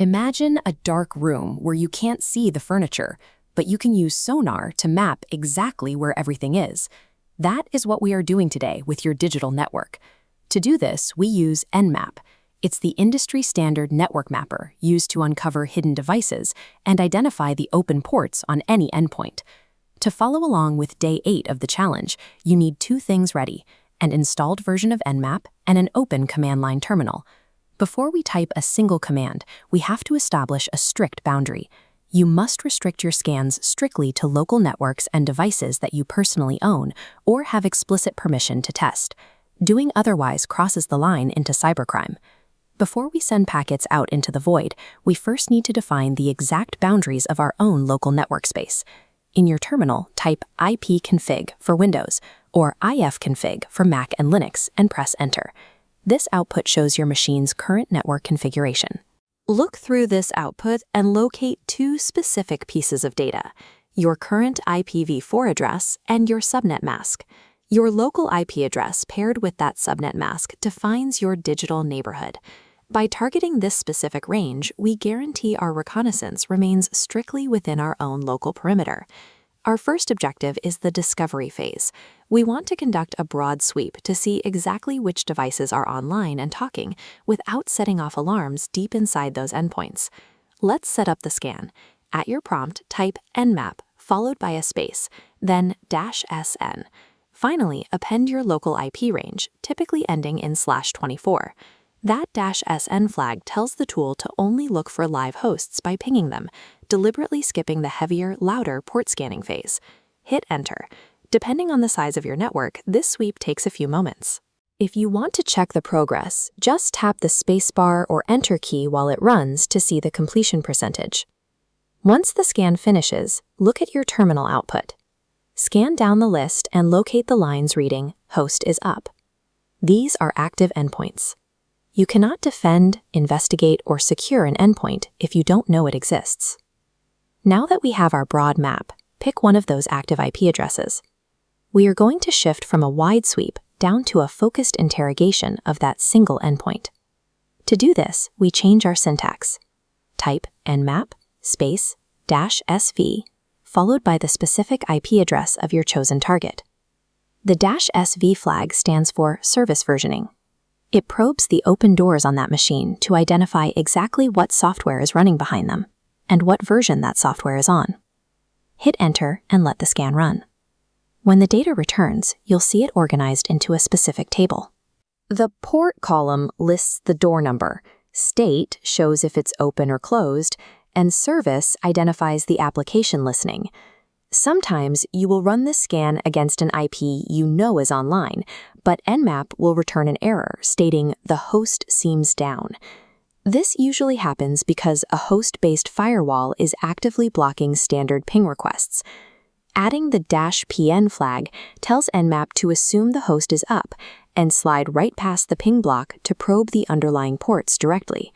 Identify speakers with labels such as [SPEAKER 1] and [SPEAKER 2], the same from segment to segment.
[SPEAKER 1] Imagine a dark room where you can't see the furniture, but you can use sonar to map exactly where everything is. That is what we are doing today with your digital network. To do this, we use Nmap. It's the industry standard network mapper used to uncover hidden devices and identify the open ports on any endpoint. To follow along with day 8 of the challenge, you need 2 things ready: an installed version of Nmap and an open command line terminal. Before we type a single command, we have to establish a strict boundary. You must restrict your scans strictly to local networks and devices that you personally own or have explicit permission to test. Doing otherwise crosses the line into cybercrime. Before we send packets out into the void, we first need to define the exact boundaries of our own local network space. In your terminal, type ipconfig for Windows or ifconfig for Mac and Linux and press Enter. This output shows your machine's current network configuration. Look through this output and locate 2 specific pieces of data: your current IPv4 address and your subnet mask. Your local IP address paired with that subnet mask defines your digital neighborhood. By targeting this specific range, we guarantee our reconnaissance remains strictly within our own local perimeter. Our first objective is the discovery phase. We want to conduct a broad sweep to see exactly which devices are online and talking without setting off alarms deep inside those endpoints. Let's set up the scan. At your prompt, type nmap followed by a space, then -sn. Finally, append your local IP range, typically ending in /24. That -sn flag tells the tool to only look for live hosts by pinging them, deliberately skipping the heavier, louder port scanning phase. Hit Enter. Depending on the size of your network, this sweep takes a few moments. If you want to check the progress, just tap the spacebar or Enter key while it runs to see the completion percentage. Once the scan finishes, look at your terminal output. Scan down the list and locate the lines reading "Host is up." These are active endpoints. You cannot defend, investigate, or secure an endpoint if you don't know it exists. Now that we have our broad map, pick one of those active IP addresses. We are going to shift from a wide sweep down to a focused interrogation of that single endpoint. To do this, we change our syntax. Type nmap space -sv followed by the specific IP address of your chosen target. The -sv flag stands for service versioning. It probes the open doors on that machine to identify exactly what software is running behind them and what version that software is on. Hit Enter and let the scan run. When the data returns, you'll see it organized into a specific table. The port column lists the door number, state shows if it's open or closed, and service identifies the application listening. Sometimes you will run this scan against an IP you know is online, but Nmap will return an error stating the host seems down. This usually happens because a host-based firewall is actively blocking standard ping requests. Adding the -pn flag tells Nmap to assume the host is up and slide right past the ping block to probe the underlying ports directly.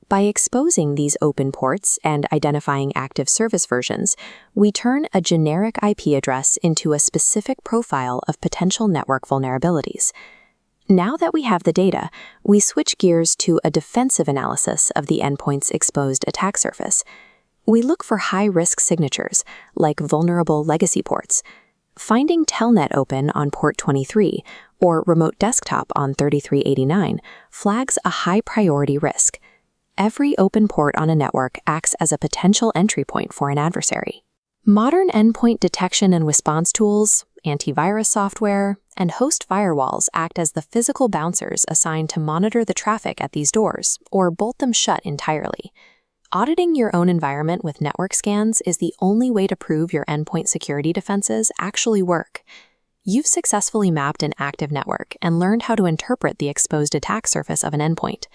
[SPEAKER 1] By exposing these open ports and identifying active service versions, we turn a generic IP address into a specific profile of potential network vulnerabilities. Now that we have the data, we switch gears to a defensive analysis of the endpoint's exposed attack surface. We look for high-risk signatures, like vulnerable legacy ports. Finding Telnet open on port 23 or remote desktop on 3389 flags a high-priority risk. Every open port on a network acts as a potential entry point for an adversary. Modern endpoint detection and response tools, antivirus software, and host firewalls act as the physical bouncers assigned to monitor the traffic at these doors or bolt them shut entirely. Auditing your own environment with network scans is the only way to prove your endpoint security defenses actually work. You've successfully mapped an active network and learned how to interpret the exposed attack surface of an endpoint.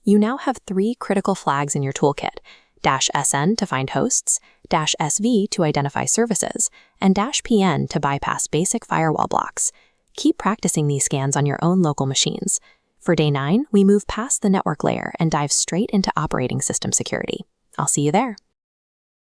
[SPEAKER 1] You now have 3 critical flags in your toolkit: -sn to find hosts, -sv to identify services, and -pn to bypass basic firewall blocks. Keep practicing these scans on your own local machines. For day 9, we move past the network layer and dive straight into operating system security. I'll see you there.